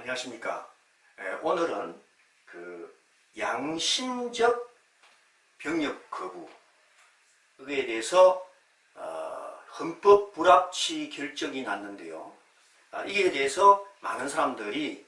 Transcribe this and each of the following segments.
안녕하십니까. 오늘은 그 양심적 병력 거부에 대해서 헌법 불합치 결정이 났는데요. 이에 대해서 많은 사람들이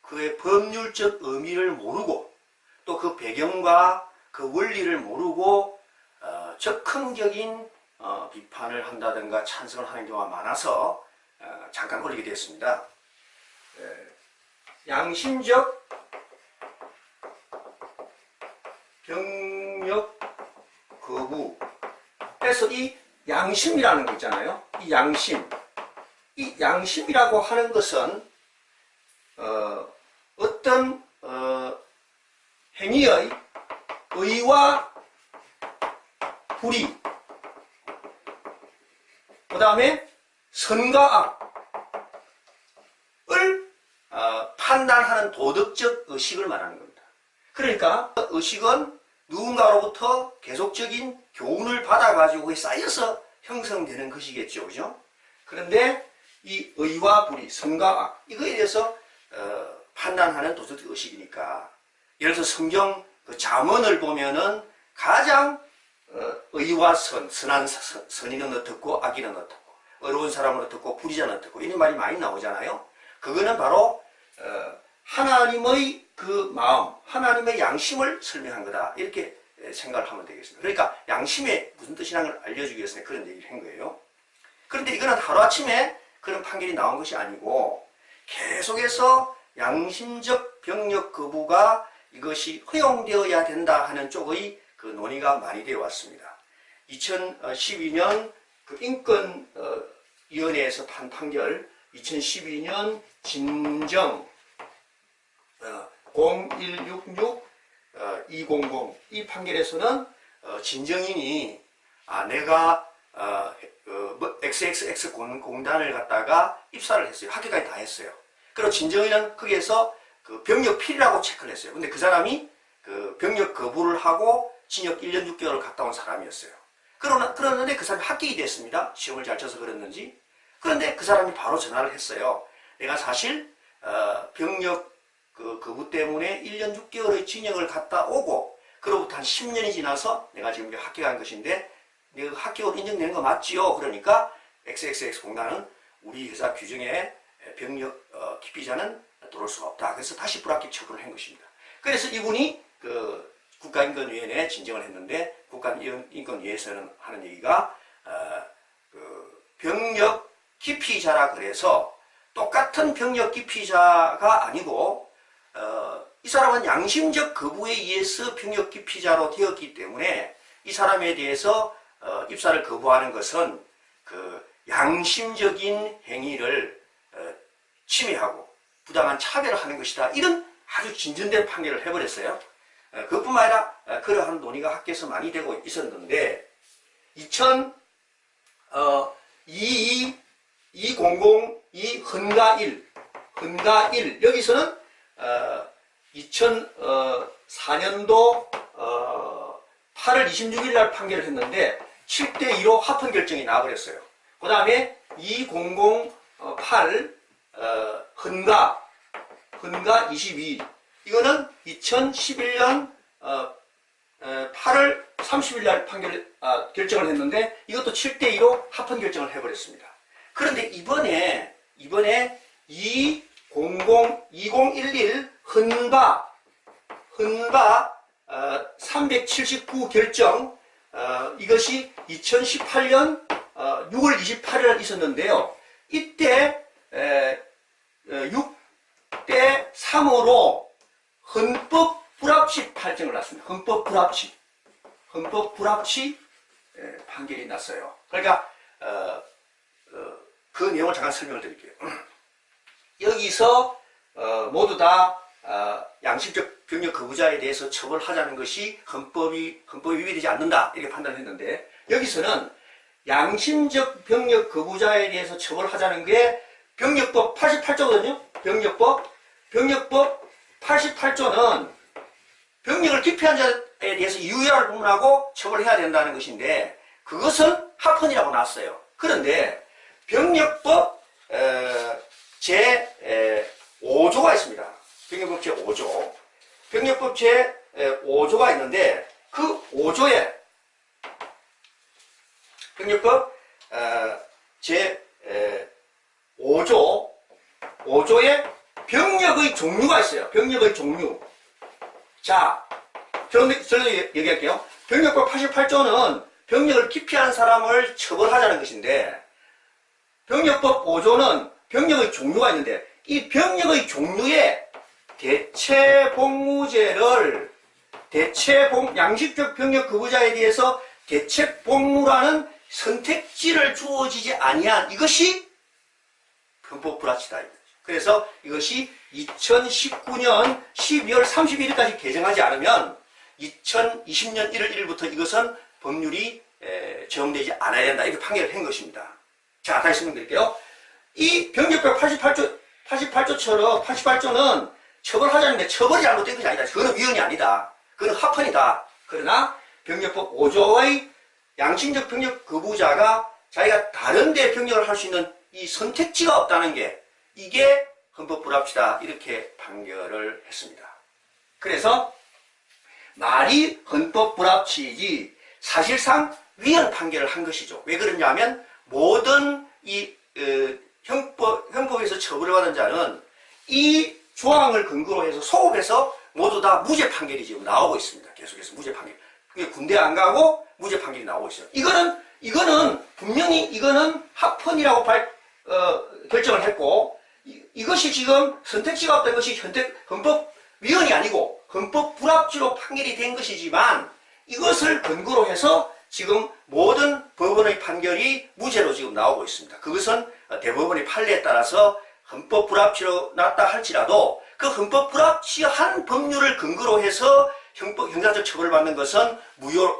그의 법률적 의미를 모르고 또 그 배경과 그 원리를 모르고 적극적인 비판을 한다든가 찬성을 하는 경우가 많아서 잠깐 올리게 되었습니다. 양심적 병력 거부에서 이 양심이라는 거 있잖아요. 이 양심이라고 하는 것은 어떤 행위의 의와 불의, 그 다음에 선과 악을 판단하는 도덕적 의식을 말하는 겁니다. 그러니까 의식은 누군가로부터 계속적인 교훈을 받아가지고 쌓여서 형성되는 것이겠죠. 그죠? 그런데 이 의와 불의, 선과 악, 이거에 대해서 판단하는 도덕적 의식이니까, 예를 들어서 성경 그 잠언을 보면은 가장 의와 선한 선인은 어떻고 악인은 어떻고, 어려운 사람은 어떻고 불의자는 어떻고, 이런 말이 많이 나오잖아요. 그거는 바로 하나님의 그 마음, 하나님의 양심을 설명한 거다, 이렇게 생각을 하면 되겠습니다. 그러니까 양심의 무슨 뜻이라는 걸 알려주기 위해서 그런 얘기를 한 거예요. 그런데 이거는 하루아침에 그런 판결이 나온 것이 아니고 계속해서 양심적 병력 거부가 이것이 허용되어야 된다 하는 쪽의 그 논의가 많이 되어 왔습니다. 2012년 그 인권위원회에서 판결, 2012년 진정 0166-200 이 판결에서는 진정인이 내가 XXX 공단을 갖다가 입사를 했어요. 학교까지 다 했어요. 그리고 진정인은 거기에서 그 병력 필이라고 체크를 했어요. 근데 그 사람이 그 병력 거부를 하고 징역 1년 6개월을 갔다 온 사람이었어요. 그러는데 그 사람이 합격이 됐습니다. 시험을 잘 쳐서 그랬는지. 그런데 그 사람이 바로 전화를 했어요. 내가 사실 병력 거부 때문에 1년 6개월의 징역을 갔다 오고 그로부터 한 10년이 지나서 내가 지금 합격한 것인데 내가 합격을 인정되는 거 맞지요? 그러니까 XXX 공단은 우리 회사 규정에 병력 기피자는 들어올 수가 없다. 그래서 다시 불합격 처분을 한 것입니다. 그래서 이분이 그 국가인권위원회에 진정을 했는데, 국가인권위에서는 하는 얘기가 그 병력 기피자라 그래서 똑같은 병력 기피자가 아니고 이 사람은 양심적 거부에 의해서 병력 기피자로 되었기 때문에 이 사람에 대해서 입사를 거부하는 것은 그 양심적인 행위를 침해하고 부당한 차별을 하는 것이다. 이런 아주 진전된 판결을 해버렸어요. 그것뿐만 아니라 그러한 논의가 학계에서 많이 되고 있었는데 2000 헌가 1 여기서는 2004년도 8월 26일 날 판결을 했는데 7대2로 합헌 결정이 나와버렸어요. 그 다음에 2008 헌가 22 이거는 2011년 8월 30일 날 결정을 했는데 이것도 7대2로 합헌 결정을 해버렸습니다. 그런데 이번에 2011 헌가 379 결정, 이것이 2018년 6월 28일 날 있었는데요. 이때 6대3으로 헌법 불합치 판정을 났습니다. 헌법 불합치 판결이 났어요. 그러니까 그 내용을 잠깐 설명을 드릴게요. 여기서 모두 다 양심적 병력 거부자에 대해서 처벌하자는 것이 헌법이 위배되지 않는다, 이렇게 판단을 했는데, 여기서는 양심적 병력 거부자에 대해서 처벌하자는 게 병력법 88조거든요. 병력법 88조는 병력을 기피한 자에 대해서 유효를 부문하고 처벌해야 된다는 것인데, 그것은 합헌이라고 나왔어요. 그런데 병력법 제 5조가 있습니다. 병력법 제 5조. 병력법 제 5조가 있는데 그 5조에 병력법 제 5조에 병력의 종류가 있어요. 병력의 종류. 자, 저는 얘기할게요. 병력법 88조는 병력을 기피한 사람을 처벌하자는 것인데 병력법 5조는 병력의 종류가 있는데 이 병력의 종류에 양식적 병력 거부자에 대해서 대체복무라는 선택지를 주어지지 아니한 이것이 헌법 불합치다. 그래서 이것이 2019년 12월 31일까지 개정하지 않으면 2020년 1월 1일부터 이것은 법률이 적용되지 않아야 된다. 이렇게 판결을 한 것입니다. 자, 다시 설명드릴게요. 이 병력법 88조는 처벌하자는데 처벌이 잘못된 것이 아니다. 그거는 위헌이 아니다. 그건 합헌이다. 그러나 병력법 5조의 양심적 병력 거부자가 자기가 다른 데 병력을 할 수 있는 이 선택지가 없다는 게 이게 헌법 불합치다. 이렇게 판결을 했습니다. 그래서 말이 헌법 불합치이지 사실상 위헌 판결을 한 것이죠. 왜 그러냐면 모든 이 형법에서 처벌을 받은 자는 이 조항을 근거로 해서 소급해서 모두 다 무죄 판결이 지금 나오고 있습니다. 계속해서 무죄 판결. 군대 안 가고 무죄 판결이 나오고 있어요. 이거는 분명히 이거는 합헌이라고 결정을 했고 이것이 지금 선택지가 없다는 것이 헌법 위헌이 아니고 헌법 불합치로 판결이 된 것이지만 이것을 근거로 해서 지금 모든 법원의 판결이 무죄로 지금 나오고 있습니다. 그것은 대법원의 판례에 따라서 헌법 불합치로 났다 할지라도 그 헌법 불합치한 법률을 근거로 해서 형사적 처벌을 받는 것은 무죄로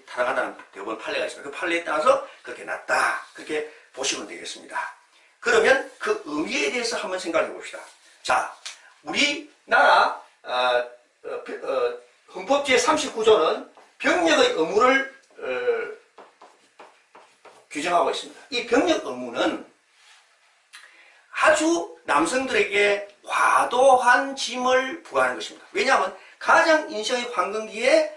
타당하다는 대법원 판례가 있습니다. 그 판례에 따라서 그렇게 났다. 그렇게 보시면 되겠습니다. 그러면 그 의미에 대해서 한번 생각해 봅시다. 자, 우리나라 헌법 제39조는 병력의 의무를 규정하고 있습니다. 이 병력 의무는 아주 남성들에게 과도한 짐을 부과하는 것입니다. 왜냐하면 가장 인생의 황금기에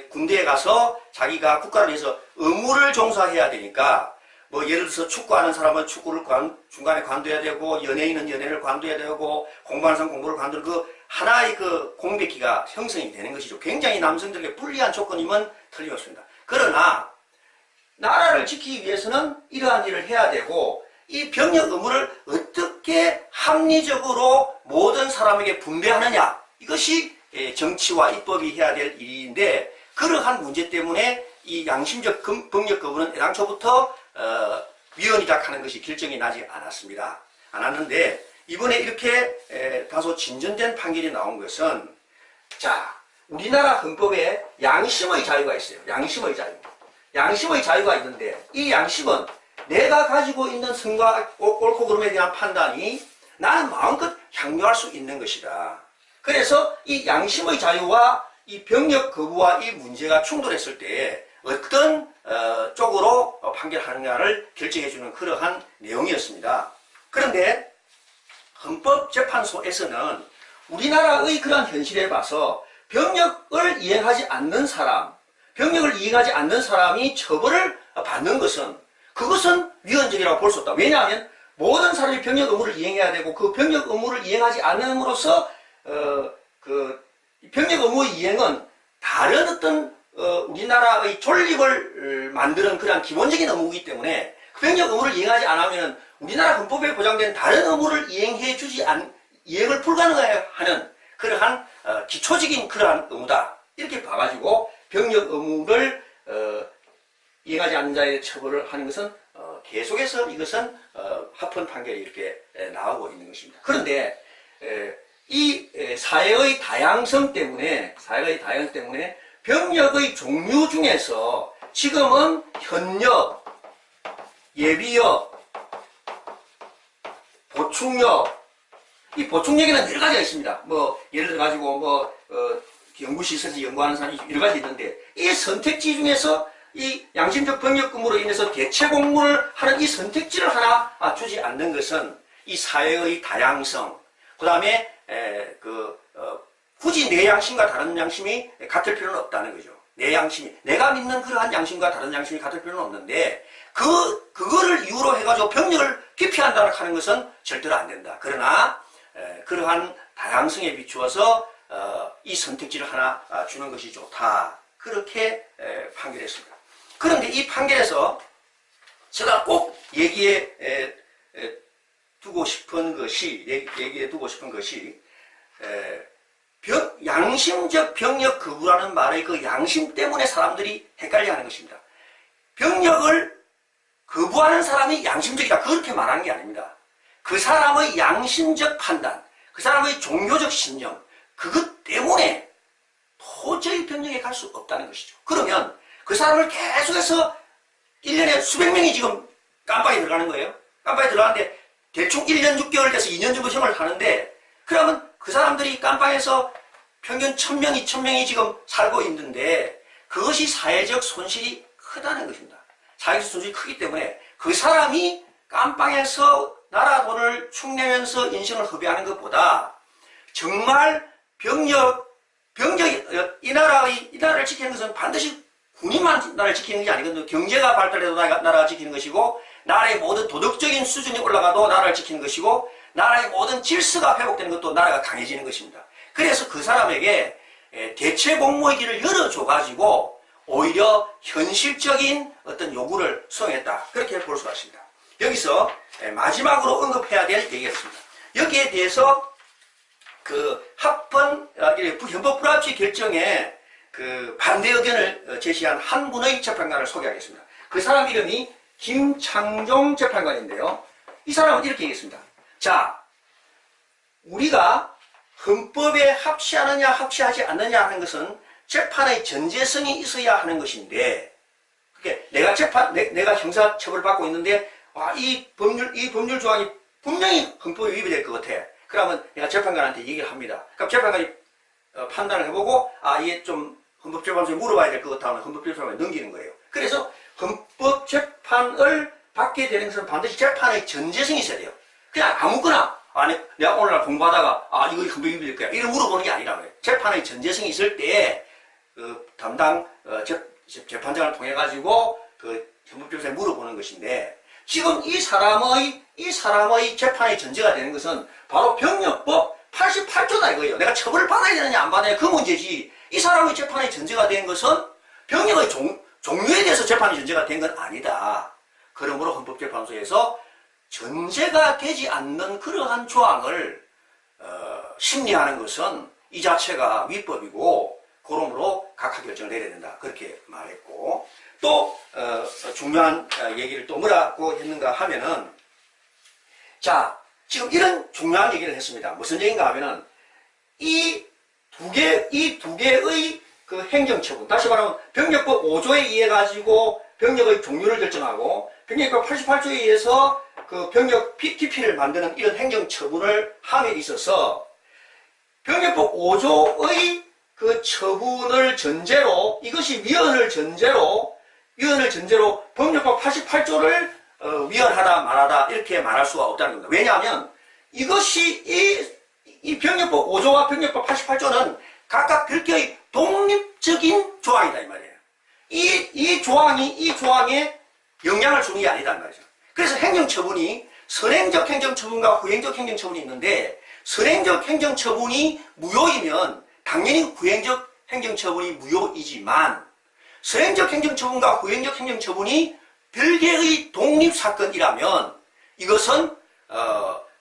군대에 가서 자기가 국가를 위해서 의무를 종사해야 되니까 뭐 예를 들어서 축구하는 사람은 축구를 중간에 관둬야 되고 연예인은 연예를 관둬야 되고 공부하는 사람은 공부를 관두는 그 하나의 그 공백기가 형성이 되는 것이죠. 굉장히 남성들에게 불리한 조건이면 틀림없습니다. 그러나 나라를 지키기 위해서는 이러한 일을 해야 되고 이 병력 의무를 어떻게 합리적으로 모든 사람에게 분배하느냐 이것이 정치와 입법이 해야 될 일인데 그러한 문제 때문에 이 양심적 병력 거부는 애당초부터 위헌이다 하는 것이 결정이 나지 않았는데 이번에 이렇게 다소 진전된 판결이 나온 것은 자 우리나라 헌법에 양심의 자유가 있어요. 양심의 자유. 양심의 자유가 있는데 이 양심은 내가 가지고 있는 선과 옳고 그름에 대한 판단이 나는 마음껏 향유할 수 있는 것이다. 그래서 이 양심의 자유와 이 병력 거부와 이 문제가 충돌했을 때 어떤 쪽으로 판결하느냐를 결정해주는 그러한 내용이었습니다. 그런데 헌법재판소에서는 우리나라의 그런 현실에 봐서 병력을 이행하지 않는 사람이 처벌을 받는 것은 그것은 위헌적이라고 볼 수 없다. 왜냐하면 모든 사람이 병력 의무를 이행해야 되고 그 병력 의무를 이행하지 않음으로써 그 병력 의무의 이행은 다른 어떤 우리나라의 존립을 만드는 그런 기본적인 의무이기 때문에 그 병력 의무를 이행하지 않으면 우리나라 헌법에 보장된 다른 의무를 이행을 불가능하는 그러한 기초적인 그러한 의무다. 이렇게 봐가지고 병력 의무를 이행하지 않는 자에 처벌을 하는 것은 계속해서 이것은 합헌 판결이 이렇게 나오고 있는 것입니다. 그런데 이 사회의 다양성 때문에 병력의 종류 중에서 지금은 현역, 예비역, 보충역, 이 보충역에는 여러 가지가 있습니다. 뭐 예를 들어 가지고 연구시설에서 연구하는 사람이 여러 가지 있는데 이 선택지 중에서 이 양심적 병력 근무로 인해서 대체 공무를 하는 이 선택지를 하나 주지 않는 것은 이 사회의 다양성, 그 다음에 굳이 내 양심과 다른 양심이 같을 필요는 없다는 거죠. 내 양심이, 내가 믿는 그러한 양심과 다른 양심이 같을 필요는 없는데, 그거를 이유로 해가지고 병력을 기피한다고 하는 것은 절대로 안 된다. 그러나, 그러한 다양성에 비추어서, 이 선택지를 하나 주는 것이 좋다. 그렇게 판결했습니다. 그런데 이 판결에서 제가 꼭 얘기해 두고 싶은 것이, 양심적 병력 거부라는 말의 그 양심 때문에 사람들이 헷갈려 하는 것입니다. 병력을 거부하는 사람이 양심적이다. 그렇게 말하는 게 아닙니다. 그 사람의 양심적 판단, 그 사람의 종교적 신념, 그것 때문에 도저히 병력에 갈 수 없다는 것이죠. 그러면 그 사람을 계속해서 1년에 수백 명이 지금 깜빵에 들어가는 거예요. 깜빵에 들어가는데 대충 1년 6개월 돼서 2년 정도 형을 하는데, 그러면 그 사람들이 깜빵에서 평균 1000명, 2000명이 지금 살고 있는데 그것이 사회적 손실이 크다는 것입니다. 사회적 손실이 크기 때문에 그 사람이 깜빵에서 나라 돈을 축내면서 인생을 허비하는 것보다 정말 이 나라를 지키는 것은 반드시 군인만 나라를 지키는 것이 아니거든요. 경제가 발달해도 나라가 지키는 것이고, 나라의 모든 도덕적인 수준이 올라가도 나라를 지키는 것이고, 나라의 모든 질서가 회복되는 것도 나라가 강해지는 것입니다. 그래서 그 사람에게 대체 공모의 길을 열어줘가지고 오히려 현실적인 어떤 요구를 수용했다. 그렇게 볼 수가 있습니다. 여기서 마지막으로 언급해야 될 얘기가 있습니다. 여기에 대해서 그 헌법 불합치 결정에 그 반대 의견을 제시한 한 분의 재판관을 소개하겠습니다. 그 사람 이름이 김창종 재판관인데요. 이 사람은 이렇게 얘기했습니다. 자, 우리가 헌법에 합치하느냐 합치하지 않느냐 하는 것은 재판의 전제성이 있어야 하는 것인데, 그게 내가 형사 처벌을 받고 있는데 이 법률 조항이 분명히 헌법에 위배될 것 같아. 그러면 내가 재판관한테 얘기를 합니다. 그럼 재판관이 판단을 해보고 이게 좀 헌법재판소에 물어봐야 될 것 같다 하면 헌법재판소에 넘기는 거예요. 그래서 헌법재판을 받게 되는 것은 반드시 재판의 전제성이 있어야 돼요. 그냥 아무거나 내가 오늘날 공부하다가 이거 헌법이 위배될 거야 이런 물어보는 게 아니라 그래요. 재판의 전제성이 있을 때 그 담당 재판장을 통해 가지고 그 헌법재판소에 물어보는 것인데, 지금 이 사람의 재판의 전제가 되는 것은 바로 병력법 88조다 이거예요. 내가 처벌을 받아야 되느냐 안 받아야 그 문제지, 이 사람의 재판의 전제가 된 것은 병력의 종류에 대해서 재판의 전제가 된 건 아니다. 그러므로 헌법재판소에서 전제가 되지 않는 그러한 조항을 심리하는 것은 이 자체가 위법이고, 그러므로 각하 결정을 내려야 된다. 그렇게 말했고, 또 중요한 얘기를 또 뭐라고 했는가 하면은, 자, 지금 이런 중요한 얘기를 했습니다. 무슨 얘기인가 하면은 이 두 개의 그 행정처분, 다시 말하면 병력법 5조에 의해 가지고 병력의 종류를 결정하고, 병력법 88조에 의해서 그 병력 기피를 만드는 이런 행정처분을 함에 있어서 병력법 5조의 그 처분을 전제로, 이것이 위헌을 전제로 병력법 88조를 위헌하다 말하다 이렇게 말할 수가 없다는 겁니다. 왜냐하면 이것이 이 병력법 5조와 병력법 88조는 각각 별개의 독립적인 조항이다 이 말이에요. 이 조항에 영향을 주는 게 아니란 말이죠. 그래서 행정처분이 선행적 행정처분과 후행적 행정처분이 있는데, 선행적 행정처분이 무효이면 당연히 후행적 행정처분이 무효이지만, 선행적 행정처분과 후행적 행정처분이 별개의 독립사건이라면 이것은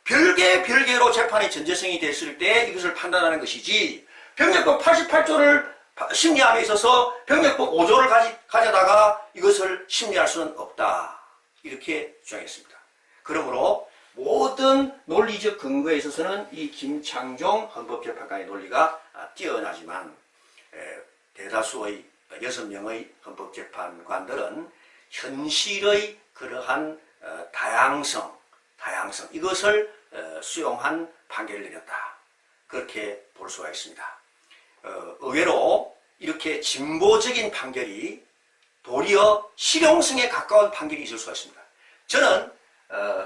별개로 재판의 전제성이 됐을 때 이것을 판단하는 것이지, 병력법 88조를 심리함에 있어서 병력법 5조를 가져다가 이것을 심리할 수는 없다. 이렇게 주장했습니다. 그러므로 모든 논리적 근거에 있어서는 이 김창종 헌법재판관의 논리가 뛰어나지만, 대다수의 6명의 헌법재판관들은 현실의 그러한 다양성 이것을 수용한 판결을 내렸다. 그렇게 볼 수가 있습니다. 의외로 이렇게 진보적인 판결이 도리어 실용성에 가까운 판결이 있을 수가 있습니다. 저는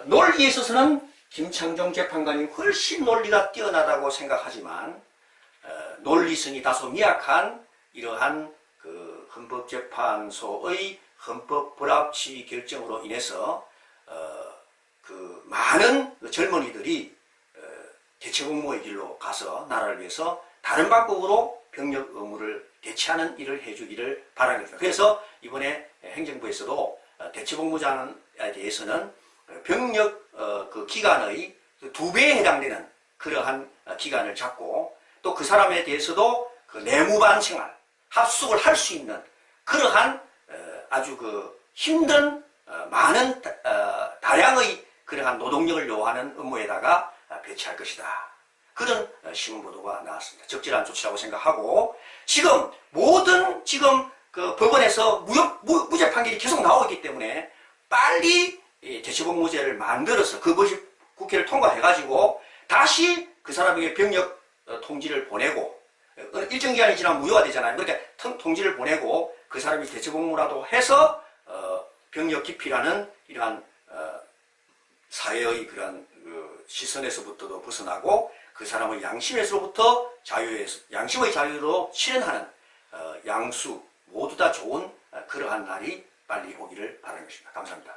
논리에 있어서는 김창정 재판관이 훨씬 논리가 뛰어나다고 생각하지만 논리성이 다소 미약한 이러한 그 헌법재판소의 헌법 불합치 결정으로 인해서 그 많은 젊은이들이 대체복무의 길로 가서 나라를 위해서 다른 방법으로 병력 의무를 대체하는 일을 해주기를 바라겠습니다. 그래서 이번에 행정부에서도 대체복무자에 대해서는 병력 그 기간의 2배에 해당되는 그러한 기간을 잡고 또 그 사람에 대해서도 그 내무반 생활, 합숙을 할 수 있는 그러한 아주 그 힘든 많은 다량의 그러한 노동력을 요하는 업무에다가 배치할 것이다. 그런 신문 보도가 나왔습니다. 적절한 조치라고 생각하고 지금 모든 지금 그 법원에서 무죄 판결이 계속 나오기 때문에 빨리 대체복무제를 만들어서 그것이 국회를 통과해가지고 다시 그 사람에게 병력 통지를 보내고 일정 기간이 지나면 무효가 되잖아요. 그러니까 통지를 보내고 그 사람이 대체복무라도 해서 병력 기피라는 이러한 사회의 그런 시선에서부터도 벗어나고 그 사람의 양심에서부터 양심의 자유로 실현하는 양수 모두 다 좋은 그러한 날이 빨리 오기를 바라는 것입니다. 감사합니다.